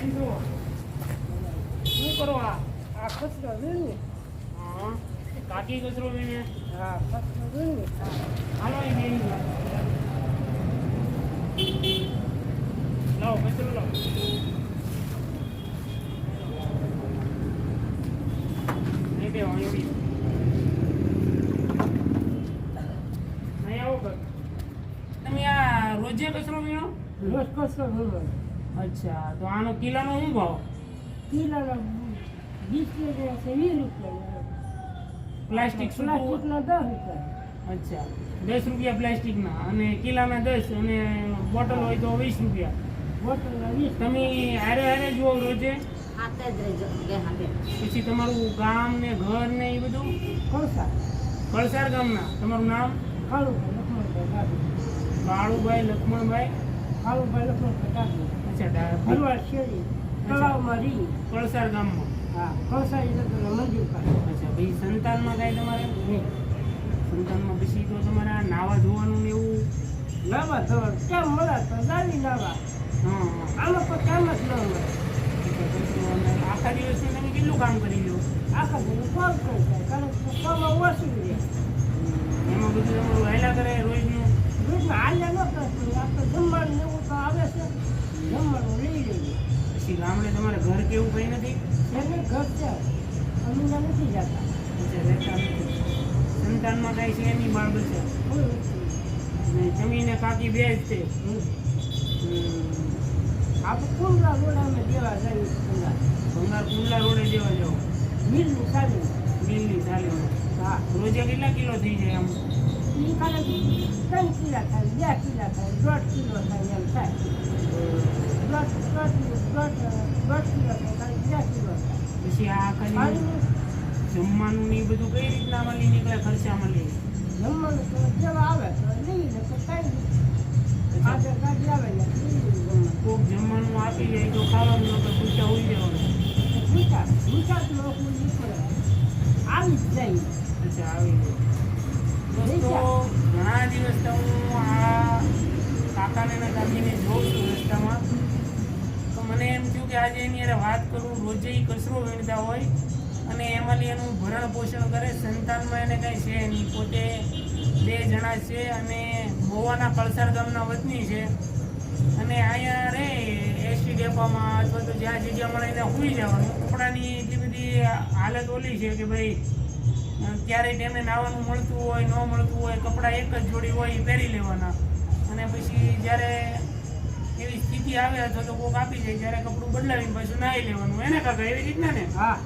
શું કરો આ કચરો વીણને? હા કાકી કચરો વીણે. હા કચરો વીણને. હાલો એ બેની લાવો કચરો લાવો. નહીં બેહો અહીં બી નહીં આવો કર. તમે આ રોજે કચરો વીણો? રોજ કચરો વીણો. અચ્છા તો આનો કિલ્લાનો શું ભાવ? કિલોનો 20 રૂપિયા છે, 20 રૂપિયા. પ્લાસ્ટિક પ્લાસ્ટિકનો 10 રૂપિયા. અચ્છા 10 રૂપિયા પ્લાસ્ટિકના અને કિલ્લાના 10 અને બોટલ હોય તો 20 રૂપિયા. બોટલના 20. તમે હારે હારે જુઓ રોજે? હાથે જ રહેજો બે હાથે. પછી તમારું ગામ ને ઘર ને એ બધું? કોળસા કળસાર ગામના. તમારું નામ? કાળુભાઈ લક્ષ્મણભાઈ કાળુભાઈ લક્ષ્મણભાઈ. કાળુભાઈ લક્ષ્મણભાઈ કાઢી. અચ્છા ભરવાડ શેરી તળાવમાં રી. કળસાર ગામમાં. હા કળસારી જતો મંદિર પાસે. અચ્છા ભાઈ સંતાનમાં કાંઈ તમારે? નહીં. સંતાનમાં પછી તો તમારે આ નાવા ધોવાનું ને એવું? નાવા ધોવાનું કેમ મળે તો જાવી નાવા. હા આમાં તો કામ જ ન મળે. આખા દિવસમાં તમે કેટલું કામ કરી લો? આખા દિવસ કોણ કરી જાય કારણ કે કામમાં ઓછું રહે. એમાં બધું તમારું હાલ્યા કરે રોજનું? દૂધમાં હાલ્યા ન કરતું આપણે જમવાનું એવું તો આવે છે. જમવાનું લઈ લઈએ. પછી ગામડે તમારે ઘર કેવું કંઈ નથી? એને ઘર છે અમે નથી જતા. અચ્છા રહેતા નથી. સંતાનમાં કાંઈ છે એની બાળ બચ્ચા? કોઈ નથી. ને જમીને કાકી બે જ છે. આપણે કુંડલા રોડામાં દેવા જઈએ. કુંડલા ભંગાર કુંડલા રોડે દેવા જાઓ? મિલની ચાલી. મિલની ચાલીમાં. હા રોજે કેટલા કિલો થઈ જાય આમ? એ કારણ 3 કિલા થાય, 2 કિલા થાય, 1.5 કિલો થાય એમ થાય. 1.5 કિલો થાય, 2 કિલો થાય. પછી આ ખાલી જમવાનું ને એ બધું કઈ રીતના મળી નીકળે ખર્ચા મળી? જમવાનું તો જેવા આવે તો લઈને તો કાંઈ નહીં. આગળ ગાડી આવે ને લઈ જમવાનું. કોક જમવાનું આપી જાય તો ખાવાનું ન તો પૂછા હોઈ જવાનું. મીઠા મીઠા જ લોકો નીકળે આવી જ જાય. અચ્છા આવી જાય. દોસ્તો ઘણા દિવસથી હું આ કાકાને અને કાકીને જોઉં છું રસ્તામાં, તો મને એમ થયું કે આજે એની હારે વાત કરું. રોજે એ કચરો વીણતા હોય અને એમાંથી એનું ભરણ પોષણ કરે. સંતાનમાં એને કાંઈ છે નહીં. પોતે 2 જણા છે અને મોવાના કળસાર ગામના વતની છે અને અહીંયા રે એસટી ડેપામાં અથવા તો જ્યાં જગ્યા મળે ત્યાં સૂઈ જવાનું. કપડાની એટલી બધી હાલત ઓલી છે કે ભાઈ ક્યારેય ટાઈમે નાવાનું મળતું હોય ન મળતું હોય, કપડાં એક જ જોડી હોય એ પહેરી લેવાના. અને પછી જ્યારે એવી સ્થિતિ આવે અથવા તો કોક આપી જાય ત્યારે કપડું બદલાવીને પાછું નાહી લેવાનું. એને કાકા એવી રીતના ને? હા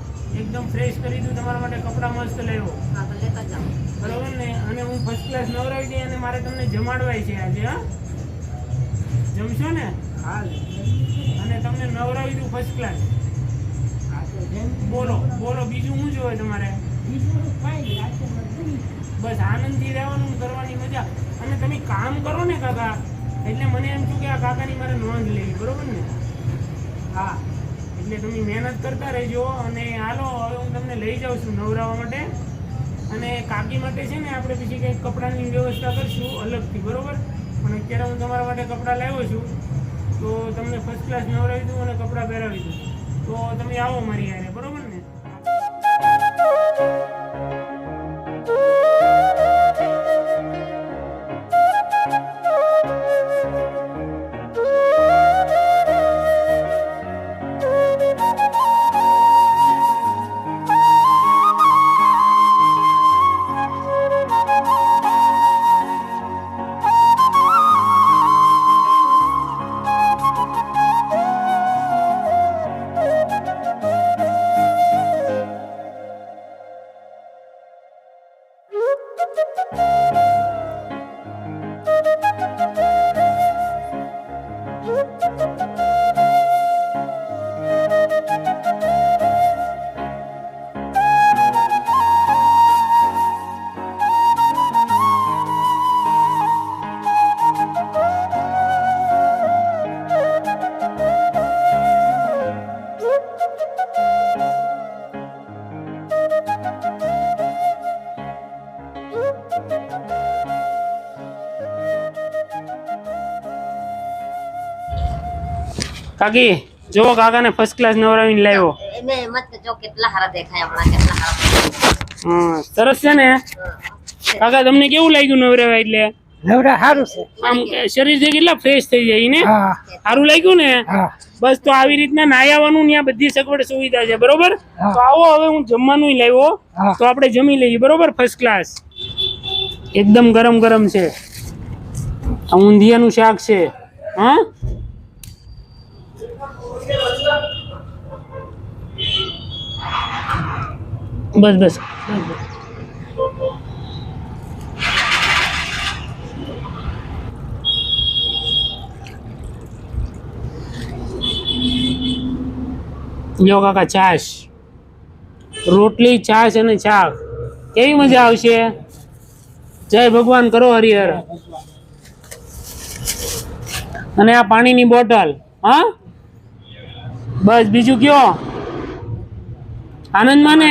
એકદમ ફ્રેશ કરી દઉં તમારા માટે, કપડાં મસ્ત લેવો હા તો લેતા જાઓ. બરોબર ને? અને હું ફર્સ્ટ ક્લાસ નવરાવી દઈ અને મારે તમને જમાડવાય છે આજે. હા જમશો ને? હા અને તમને નવરાવી દઉં ફર્સ્ટ ક્લાસ. આ તો જેમ બોલો બોલો બીજું શું જોઈએ તમારે? બીજું કાંઈ નહીં. આ તો નથી. બસ આનંદથી રહેવાનું, કરવાની મજા. અને તમે કામ કરો ને કાકા એટલે મને એમ થયું કે આ કાકાની મારે નોંધ લેવી. બરોબર ને? હા એટલે તમે મહેનત કરતા રહેજો. અને હાલો હવે હું તમને લઈ જાઉં છું નવરાવવા માટે. અને કાકી માટે છે ને આપણે પછી કંઈક કપડાની વ્યવસ્થા કરશું અલગથી. બરોબર? પણ અત્યારે હું તમારા માટે કપડાં લાવ્યો છું તો તમને ફર્સ્ટ ક્લાસ નવરાવી દઉં અને કપડાં પહેરાવી દઉં. તો તમે આવો મારી યારે. બરોબર ને? કાકી જો કાકાને ફર્સ્ટ ક્લાસ નવરાવીને લાવ્યો. એને મત જો કેટલા હારા દેખાય હમણાં કેટલા હારા. સરસ છે ને કાકા? તમને કેવું લાગ્યું નવરાવા એટલે? નવરા સારું છે. આમ શરીર થી કેટલા ફ્રેશ થઈ જાય ને? હા સારું લાગ્યું ને? હા બસ તો આવી રીતના નાહવાનું ત્યાં બધી સગવડ સુવિધા છે, બરોબર? હા. તો આવો હવે હું જમવાનું લાવ્યો, હા. તો આપણે જમી લઈએ, બરોબર? ફર્સ્ટ ક્લાસ એકદમ ગરમ ગરમ છે. આ ઊંધિયાનું શાક છે. હા બસ બસ લ્યો કાકા, છાશ, રોટલી, છાશ અને શાક. કેવી મજા આવશે? જય ભગવાન કરો હરિહર. અને આ પાણીની બોટલ. હા બસ બીજું કયો? આનંદમાં ને?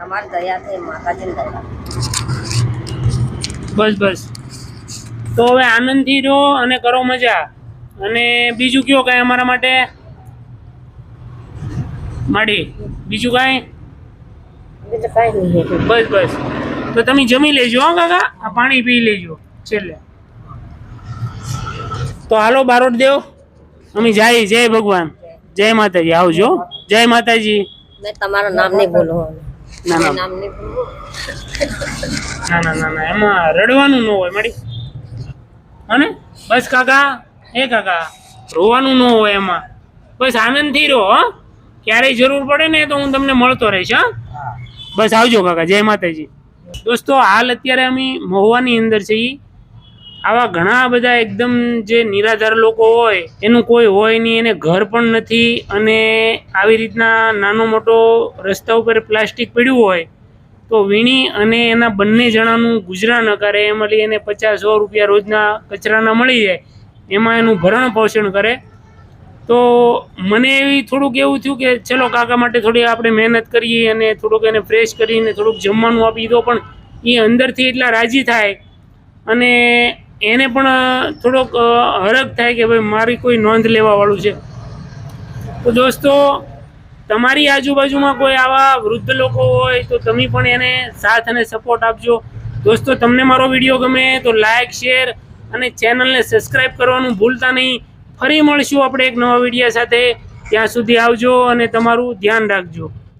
અમારી દયા થઈ માતાજીની દયા. બસ બસ તો હવે આનંદથી રહો અને કરો મજા. અને બીજું કયો કાંઈ અમારા માટે માડી? બીજું કાંઈ? બીજું કાંઈ નહીં. બસ બસ તો તમે જમી લેજો હો કાકા, આ પાણી પી લેજો છેલ્લે. તો હાલો બારોટ દેવ, અમે જાય. જય ભગવાન, જય માતાજી, આવજો. જય માતાજી. મેં તમારું નામ નહીં બોલવું. ના ના નામ નહીં બોલવું. ના ના ના ના એમાં રડવાનું ન હોય મારી. અને બસ કાકા, એ કાકા રોવાનું ન હોય એમાં. બસ આનંદથી રહો. હો ક્યારેય જરૂર પડે ને તો હું તમને મળતો રહીશ. હા બસ આવજો કાકા. જય માતાજી. દોસ્તો હાલ અત્યારે અમે મહુવાની અંદર છીએ. આવા ઘણા બધા એકદમ જે નિરાધાર લોકો હોય, એનું કોઈ હોય નહીં, એને ઘર પણ નથી, અને આવી રીતના નાનો મોટો રસ્તા ઉપર પ્લાસ્ટિક પડ્યું હોય તો વીણી અને એના બંને જણાનું ગુજરાન કરે, એમાં લઈ એને 50-100 રૂપિયા રોજના કચરાના મળી જાય, એમાં એનું ભરણ પોષણ કરે. તો મને એવી થોડુંક એવું થયું કે ચલો કાકા માટે થોડી આપણે મહેનત કરીએ અને થોડુંક એને ફ્રેશ કરીને થોડુંક જમવાનું આપી દો. પણ એ અંદરથી એટલા રાજી થાય અને એને પણ થોડોક હરખ થાય કે ભાઈ મારી કોઈ નોંધ લેવાવાળું છે. તો દોસ્તો તમારી આજુબાજુમાં કોઈ આવા વૃદ્ધ લોકો હોય તો તમે પણ એને સાથ અને સપોર્ટ આપજો. દોસ્તો તમને મારો વિડીયો ગમે તો લાઈક, શેર અને ચેનલને સબસ્ક્રાઈબ કરવાનું ભૂલતા નહીં. ફરી મળશું આપણે એક નવા વિડીયો સાથે. ત્યાં સુધી આવજો અને તમારું ધ્યાન રાખજો.